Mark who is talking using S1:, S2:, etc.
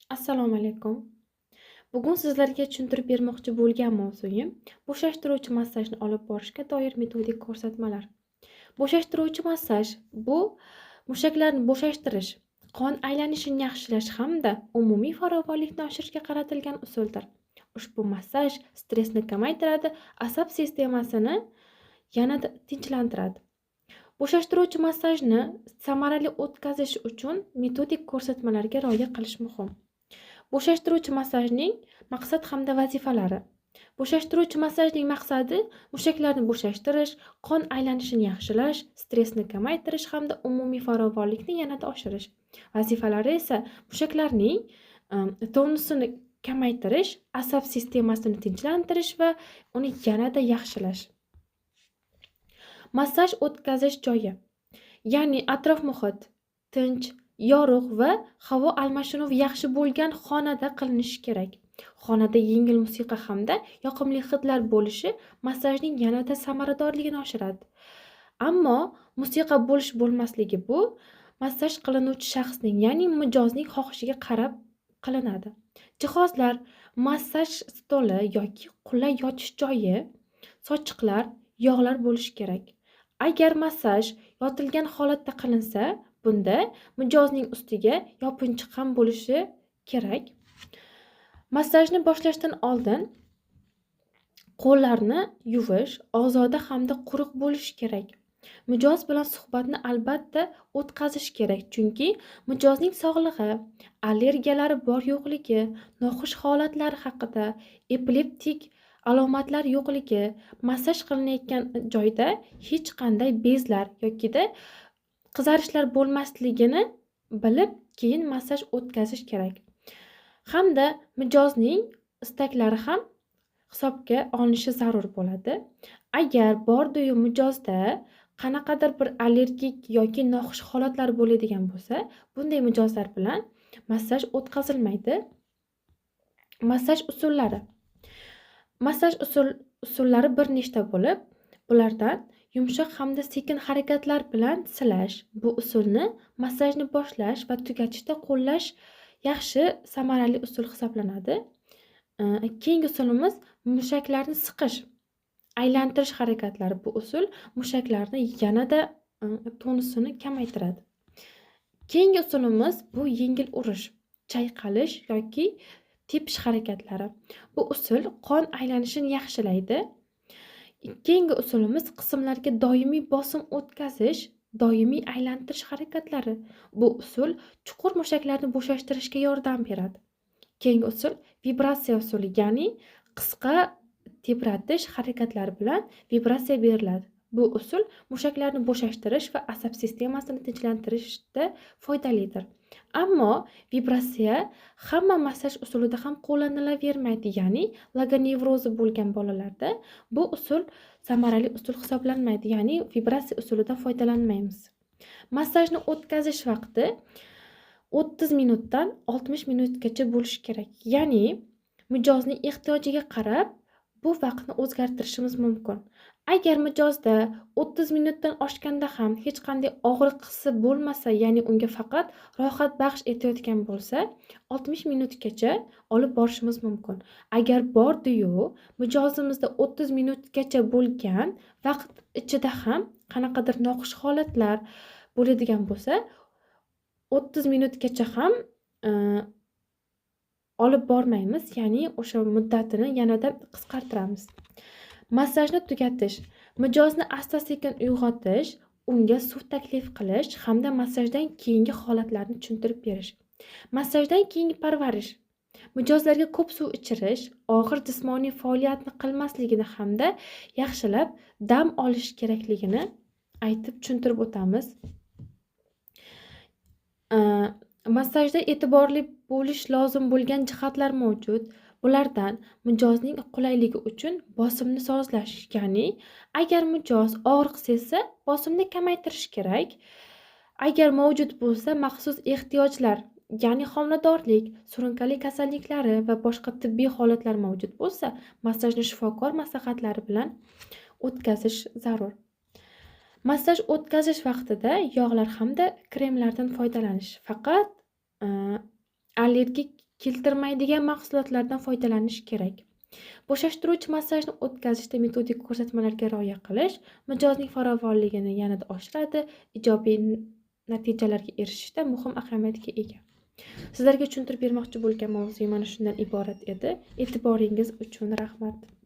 S1: Assalomu alaykum. Bugun sizlarga tushuntirib bermoqchi bo'lgan mavzuyim bo'shashtiruvchi massajni olib borishga doir metodik ko'rsatmalar. Bo'shashtiruvchi massaj bu mushaklarni bo'shashtirish, qon aylanishini yaxshilash hamda umumiy farovonlikni oshirishga qaratilgan usuldir. Ushbu massaj stressni kamaytiradi, asab sistemasini yanada tinchlantiradi. Bo'shashtiruvchi massajni samarali o'tkazish uchun metodik ko'rsatmalarga rioya qilish muhim. Bo'shashtiruvchi massajning maqsad hamda vazifalari. Bo'shashtiruvchi massajning maqsadi mushaklarni bo'shashtirish, qon aylanishini yaxshilash, stressni kamaytirish hamda umumiy farovonlikni yanada oshirish. Vazifalari esa mushaklarning tonusini kamaytirish, asab sistemasini tinchlantirish va uni yanada yaxshilash. Massaj o'tkazish joyi, ya'ni atrof muhit tinch, yorug' va havo almashinuvi yaxshi bo'lgan xonada qilinishi kerak. Xonada yengil musiqa hamda yoqimli hidlar bo'lishi massajning yanada samaradorligini oshiradi. Ammo musiqa bo'lmasligi bu massaj qilinuvchi shaxsning, ya'ni mijozning xohishiga qarab qilinadi. Jihozlar, massaj stoli yoki qulay yotish joyi, sochiqlar, yog'lar bo'lishi kerak. Agar massaj yotilgan holatda qilinsa, bunda mijozning ustiga yopinchiq ham bo'lishi kerak. Massajni boshlashdan oldin qo'llarni yuvish ozoda hamda quruq bo'lishi kerak. Mijoz bilan suhbatni albatta o'tkazish kerak, chunki mijozning sog'lig'i, allergiyalari bor-yo'qligi, noxush holatlari haqida, epileptik alomatlar yo'qligi, massaj qilinayotgan joyda hech qanday bezlar yokida qizarishlar bo'lmasligini bilib, keyin massaj o'tkazish kerak. Hamda mijozning istaklari ham hisobga olinishi zarur bo'ladi. Agar bordi-yu mijozda qanaqadir bir allergik yoki noxush holatlar bo'ladigan bo'lsa, bunday mijozlar bilan massaj o'tkazilmaydi. Massaj usullari. Massaj usullari bir nechta bo'lib, bulardan yumshoq hamda sekin harakatlar bilan silash. Bu usulni massajni boshlash va tugatishda qo'llash yaxshi samarali usul hisoblanadi. Keyingi usulimiz mushaklarni siqish, aylantirish harakatlari. Bu usul mushaklarni yanada tonusini kamaytiradi. Keyingi usulimiz bu yengil urish, chayqalish yoki tepish harakatlari. Bu usul qon aylanishini yaxshilaydi. Keyingi usulimiz qismlarga doimiy bosim o'tkazish, doimiy aylantirish harakatlari. Bu usul chuqur mushaklarni bo'shashtirishga yordam beradi. Keyingi usul vibratsiya usuli, ya'ni qisqa tebratish harakatlari bilan vibratsiya beriladi. Bu usul mushaklarni bo'shashtirish va asab sistemasini tinchlantirishda foydalidir. Ammo vibratsiya hamma massaj usulida ham qo'llanilavermaydi, ya'ni logonevrozi bo'lgan bolalarda bu usul samarali usul hisoblanmaydi, ya'ni vibratsiya usulidan foydalanmaymiz. Massajni o'tkazish vaqti 30 minutdan 60 minutgacha bo'lishi kerak. Ya'ni mijozning ehtiyojiga qarab bu vaqtni o'zgartirishimiz mumkin. Agar mijozda 30 minutdan oshganda ham hech qanday og'riq hissi bo'lmasa, ya'ni unga faqat rohat baxsh etayotgan bo'lsa, 60 minutgacha olib borishimiz mumkin. Agar bordi-yu mijozimizda 30 minutgacha bo'lgan vaqt ichida ham qanaqadir noxush holatlar bo'ladigan bo'lsa, 30 minutgacha ham olib bormaymiz, ya'ni o'sha muddatini yanada qisqartiramiz. Massajni tugatish, mijozni asta-sekin uyg'otish, unga suv taklif qilish hamda massajdan keyingi holatlarni tushuntirib berish. Massajdan keyingi parvarish, mijozlarga ko'p suv ichirish, og'ir jismoniy faoliyatni qilmasligini hamda yaxshilab dam olish kerakligini aytib tushuntirib o'tamiz. Massajda e'tiborli bo'lish lozim bo'lgan jihatlar mavjud. Bulardan mijozning qulayligi uchun bosimni sozlash, ya'ni agar mijoz og'riq sezsa, bosimni kamaytirish kerak. Agar mavjud bo'lsa, maxsus ehtiyojlar, ya'ni homiladorlik, surunkali kasalliklari va boshqa tibbiy holatlar mavjud bo'lsa, massajni shifokor maslahatlari bilan o'tkazish zarur. Massaj o'tkazish vaqtida yog'lar hamda kremlardan foydalanish. Faqat allergik keltirmaydigan mahsulotlardan foydalanish kerak. Bo'shashtiruvchi massajni o'tkazishda metodik ko'rsatmalarga rioya qilish mijozning farovonligini yanada oshiradi, ijobiy natijalarga erishishda muhim ahamiyatga ega. Sizlarga tushuntirib bermoqchi bo'lgan mavzu mana shundan iborat edi. E'tiboringiz uchun rahmat.